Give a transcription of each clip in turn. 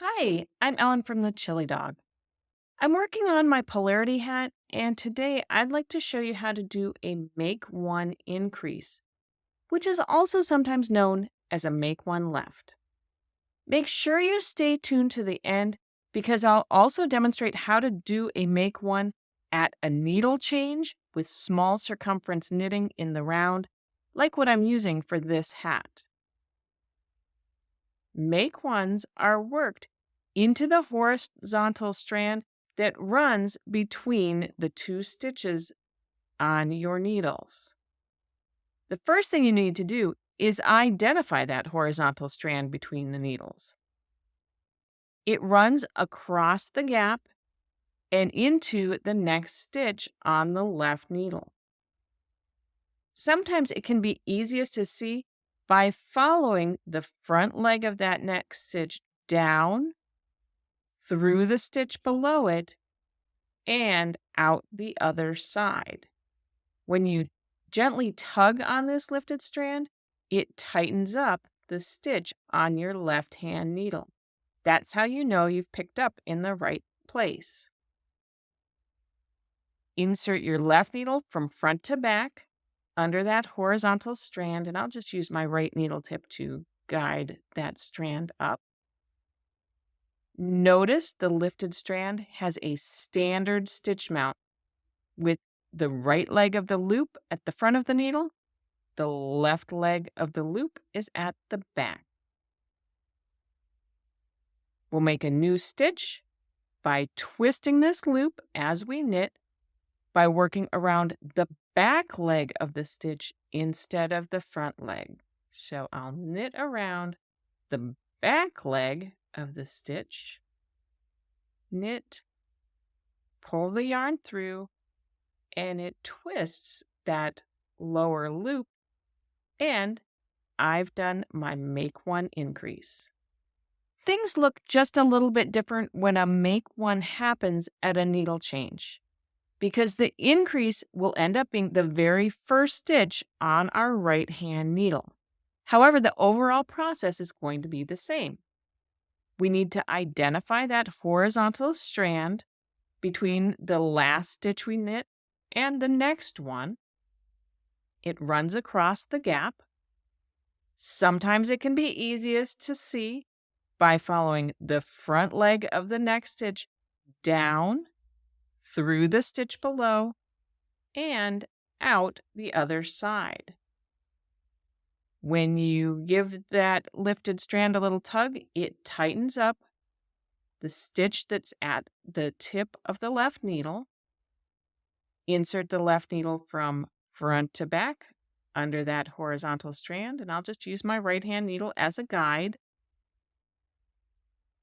Hi, I'm Ellen from the Chili Dog. I'm working on my polarity hat, and today I'd like to show you how to do a make one increase, which is also sometimes known as a make one left. Make sure you stay tuned to the end because I'll also demonstrate how to do a make one at a needle change with small circumference knitting in the round, like what I'm using for this hat. Make ones are worked into the horizontal strand that runs between the two stitches on your needles. The first thing you need to do is identify that horizontal strand between the needles. It runs across the gap and into the next stitch on the left needle. Sometimes it can be easiest to see by following the front leg of that next stitch down through the stitch below it and out the other side. When you gently tug on this lifted strand, it tightens up the stitch on your left hand needle. That's how you know you've picked up in the right place. Insert your left needle from front to back under that horizontal strand, and I'll just use my right needle tip to guide that strand up. Notice the lifted strand has a standard stitch mount with the right leg of the loop at the front of the needle. The left leg of the loop is at the back. We'll make a new stitch by twisting this loop as we knit by working around the back leg of the stitch instead of the front leg. So I'll knit around the back leg of the stitch, knit, pull the yarn through, and it twists that lower loop, and I've done my make one increase. Things look just a little bit different when a make one happens at a needle change, because the increase will end up being the very first stitch on our right hand needle. However, the overall process is going to be the same. We need to identify that horizontal strand between the last stitch we knit and the next one. It runs across the gap. Sometimes it can be easiest to see by following the front leg of the next stitch down through the stitch below and out the other side. When you give that lifted strand a little tug, it tightens up the stitch that's at the tip of the left needle. Insert the left needle from front to back under that horizontal strand, and I'll just use my right hand needle as a guide.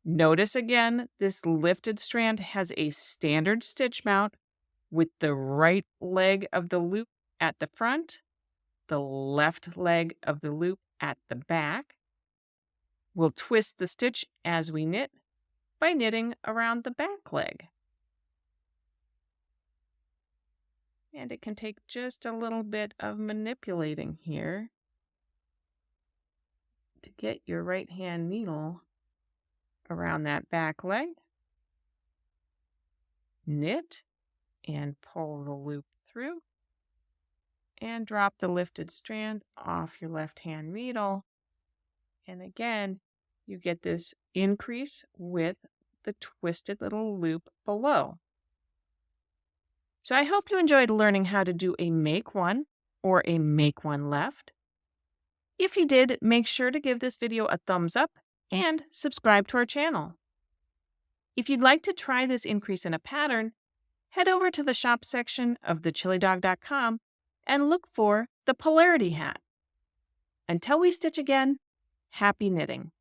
Notice again, this lifted strand has a standard stitch mount with the right leg of the loop at the front, the left leg of the loop at the back. We'll twist the stitch as we knit by knitting around the back leg. And it can take just a little bit of manipulating here to get your right hand needle around that back leg. Knit and pull the loop through and drop the lifted strand off your left hand needle. And again, you get this increase with the twisted little loop below. So I hope you enjoyed learning how to do a make one or a make one left. If you did, make sure to give this video a thumbs up and subscribe to our channel. If you'd like to try this increase in a pattern, head over to the shop section of thechilidog.com and look for the polarity hat. Until we stitch again, happy knitting.